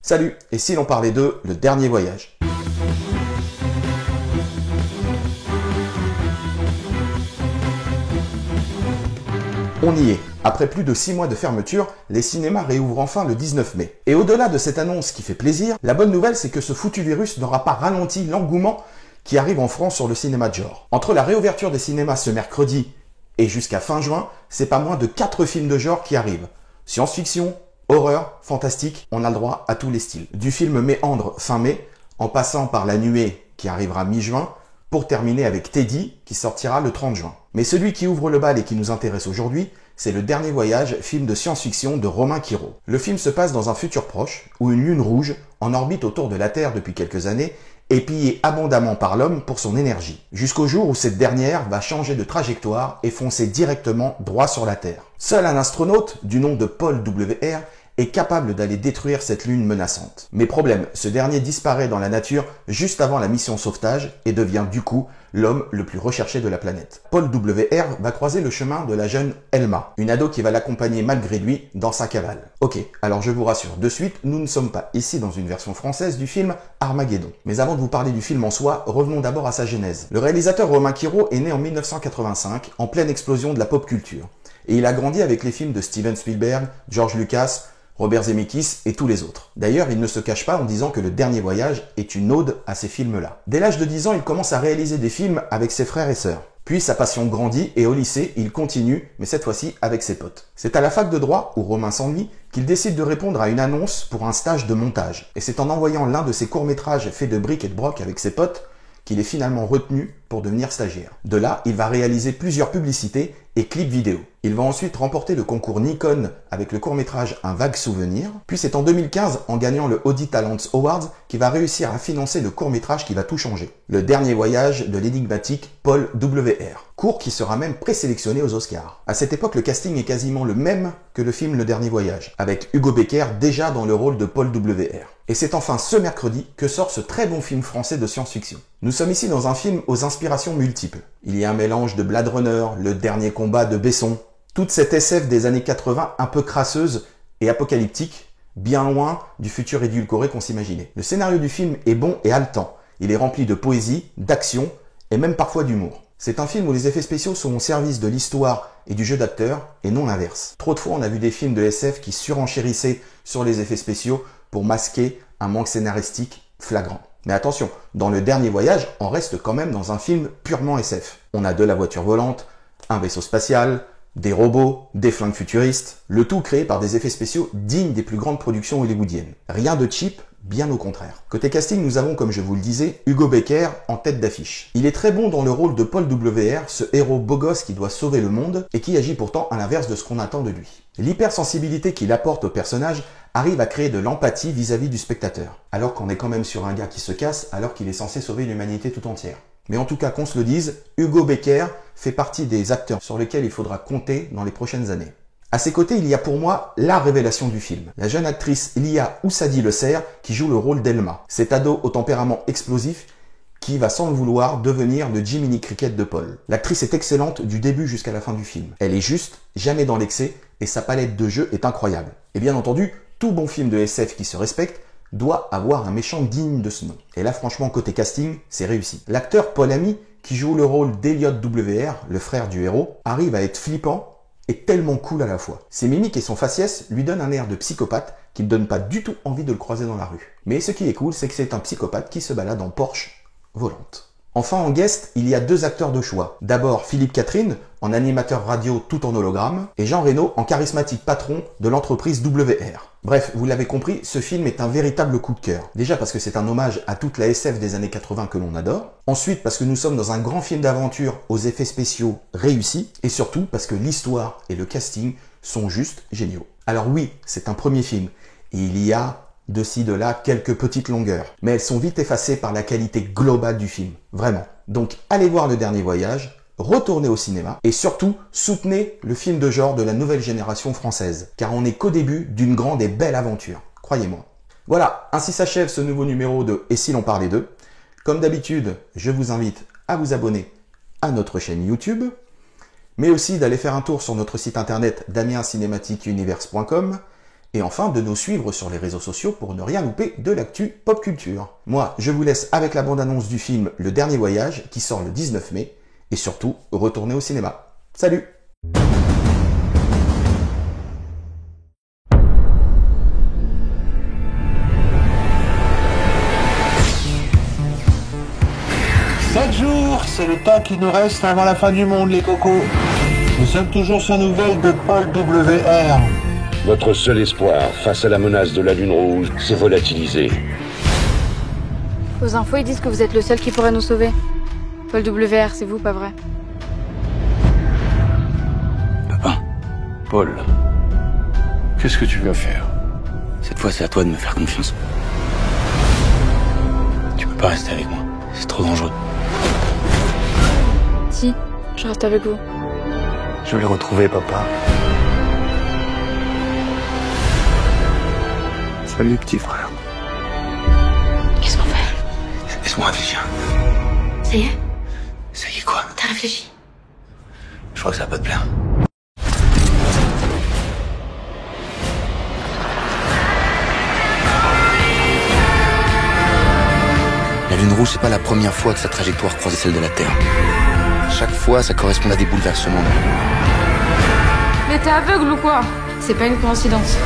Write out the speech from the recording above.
Salut, et si l'on parlait de Le Dernier Voyage? On y est. Après plus de 6 mois de fermeture, les cinémas réouvrent enfin le 19 mai. Et au-delà de cette annonce qui fait plaisir, la bonne nouvelle c'est que ce foutu virus n'aura pas ralenti l'engouement qui arrive en France sur le cinéma de genre. Entre la réouverture des cinémas ce mercredi et jusqu'à fin juin, c'est pas moins de 4 films de genre qui arrivent. Science-fiction, horreur, fantastique, on a le droit à tous les styles. Du film Méandre fin mai, en passant par La Nuée qui arrivera mi-juin, pour terminer avec Teddy qui sortira le 30 juin. Mais celui qui ouvre le bal et qui nous intéresse aujourd'hui, c'est Le Dernier Voyage, film de science-fiction de Romain Quirault. Le film se passe dans un futur proche, où une lune rouge, en orbite autour de la Terre depuis quelques années, est pillée abondamment par l'homme pour son énergie, jusqu'au jour où cette dernière va changer de trajectoire et foncer directement droit sur la Terre. Seul un astronaute, du nom de Paul W.R., est capable d'aller détruire cette lune menaçante. Mais problème, ce dernier disparaît dans la nature juste avant la mission sauvetage et devient du coup l'homme le plus recherché de la planète. Paul W.R. va croiser le chemin de la jeune Elma, une ado qui va l'accompagner malgré lui dans sa cavale. Ok, alors je vous rassure, de suite, nous ne sommes pas ici dans une version française du film Armageddon. Mais avant de vous parler du film en soi, revenons d'abord à sa genèse. Le réalisateur Romain Quirault est né en 1985, en pleine explosion de la pop culture. Et il a grandi avec les films de Steven Spielberg, George Lucas, Robert Zemeckis et tous les autres. D'ailleurs, il ne se cache pas en disant que Le Dernier Voyage est une ode à ces films-là. Dès l'âge de 10 ans, il commence à réaliser des films avec ses frères et sœurs. Puis sa passion grandit et au lycée, il continue, mais cette fois-ci avec ses potes. C'est à la fac de droit, où Romain s'ennuie, qu'il décide de répondre à une annonce pour un stage de montage. Et c'est en envoyant l'un de ses courts-métrages faits de briques et de broc avec ses potes qu'il est finalement retenu pour devenir stagiaire. De là, il va réaliser plusieurs publicités et clips vidéo. Il va ensuite remporter le concours Nikon avec le court-métrage Un vague souvenir. Puis c'est en 2015, en gagnant le Audi Talents Awards, qu'il va réussir à financer le court-métrage qui va tout changer. Le Dernier Voyage de l'énigmatique Paul W.R. Court qui sera même présélectionné aux Oscars. À cette époque, le casting est quasiment le même que le film Le Dernier Voyage, avec Hugo Becker déjà dans le rôle de Paul W.R. Et c'est enfin ce mercredi que sort ce très bon film français de science-fiction. Nous sommes ici dans un film aux inspirations multiples. Il y a un mélange de Blade Runner, Le Dernier Combat de Besson, toute cette SF des années 80 un peu crasseuse et apocalyptique, bien loin du futur édulcoré qu'on s'imaginait. Le scénario du film est bon et haletant. Il est rempli de poésie, d'action et même parfois d'humour. C'est un film où les effets spéciaux sont au service de l'histoire et du jeu d'acteur et non l'inverse. Trop de fois on a vu des films de SF qui surenchérissaient sur les effets spéciaux pour masquer un manque scénaristique flagrant. Mais attention, dans Le Dernier Voyage, on reste quand même dans un film purement SF. On a de la voiture volante, un vaisseau spatial, des robots, des flingues futuristes, le tout créé par des effets spéciaux dignes des plus grandes productions hollywoodiennes. Rien de cheap, bien au contraire. Côté casting, nous avons, comme je vous le disais, Hugo Becker en tête d'affiche. Il est très bon dans le rôle de Paul W.R., ce héros beau gosse qui doit sauver le monde et qui agit pourtant à l'inverse de ce qu'on attend de lui. L'hypersensibilité qu'il apporte au personnage arrive à créer de l'empathie vis-à-vis du spectateur, alors qu'on est quand même sur un gars qui se casse alors qu'il est censé sauver l'humanité tout entière. Mais en tout cas, qu'on se le dise, Hugo Becker fait partie des acteurs sur lesquels il faudra compter dans les prochaines années. À ses côtés, il y a pour moi la révélation du film. La jeune actrice Lia Oussadi-Le Serre qui joue le rôle d'Elma. Cet ado au tempérament explosif qui va sans le vouloir devenir le Jiminy Cricket de Paul. L'actrice est excellente du début jusqu'à la fin du film. Elle est juste, jamais dans l'excès, et sa palette de jeu est incroyable. Et bien entendu, tout bon film de SF qui se respecte doit avoir un méchant digne de ce nom. Et là, franchement, côté casting, c'est réussi. L'acteur Paul Ami, qui joue le rôle d'Elliot W.R., le frère du héros, arrive à être flippant et tellement cool à la fois. Ses mimiques et son faciès lui donnent un air de psychopathe qui ne donne pas du tout envie de le croiser dans la rue. Mais ce qui est cool, c'est que c'est un psychopathe qui se balade en Porsche volante. Enfin, en guest, il y a 2 acteurs de choix. D'abord, Philippe Catherine, en animateur radio tout en hologramme, et Jean Reno, en charismatique patron de l'entreprise WR. Bref, vous l'avez compris, ce film est un véritable coup de cœur. Déjà parce que c'est un hommage à toute la SF des années 80 que l'on adore. Ensuite, parce que nous sommes dans un grand film d'aventure aux effets spéciaux réussis. Et surtout, parce que l'histoire et le casting sont juste géniaux. Alors oui, c'est un premier film. Et il y a de ci, de là, quelques petites longueurs. Mais elles sont vite effacées par la qualité globale du film. Vraiment. Donc, allez voir Le Dernier Voyage, retournez au cinéma et surtout, soutenez le film de genre de la nouvelle génération française. Car on n'est qu'au début d'une grande et belle aventure. Croyez-moi. Voilà, ainsi s'achève ce nouveau numéro de Et si l'on parlait d'eux. Comme d'habitude, je vous invite à vous abonner à notre chaîne YouTube, mais aussi d'aller faire un tour sur notre site internet damiencinématiqueunivers.com et enfin de nous suivre sur les réseaux sociaux pour ne rien louper de l'actu pop culture. Moi, je vous laisse avec la bande-annonce du film Le Dernier Voyage qui sort le 19 mai et surtout, retournez au cinéma. Salut! Chaque jour, c'est le temps qui nous reste avant la fin du monde, les cocos. Nous sommes toujours sans nouvelles de Paul WR. Votre seul espoir face à la menace de la Lune Rouge s'est volatilisé. Aux infos, ils disent que vous êtes le seul qui pourrait nous sauver. Paul WR, c'est vous, pas vrai? Papa, Paul, qu'est-ce que tu viens faire? cette fois c'est à toi de me faire confiance. Tu peux pas rester avec moi, c'est trop dangereux. Si, je reste avec vous. Je vais le retrouver, papa. Salut, petit frère. Qu'est-ce qu'on fait? Laisse-moi réfléchir. Ça y est? Ça y est quoi? T'as réfléchi? Je crois que ça va pas te plaire. La Lune Rouge, c'est pas la première fois que sa trajectoire croisait celle de la Terre. Chaque fois, ça correspond à des bouleversements. Mais t'es aveugle ou quoi? C'est pas une coïncidence.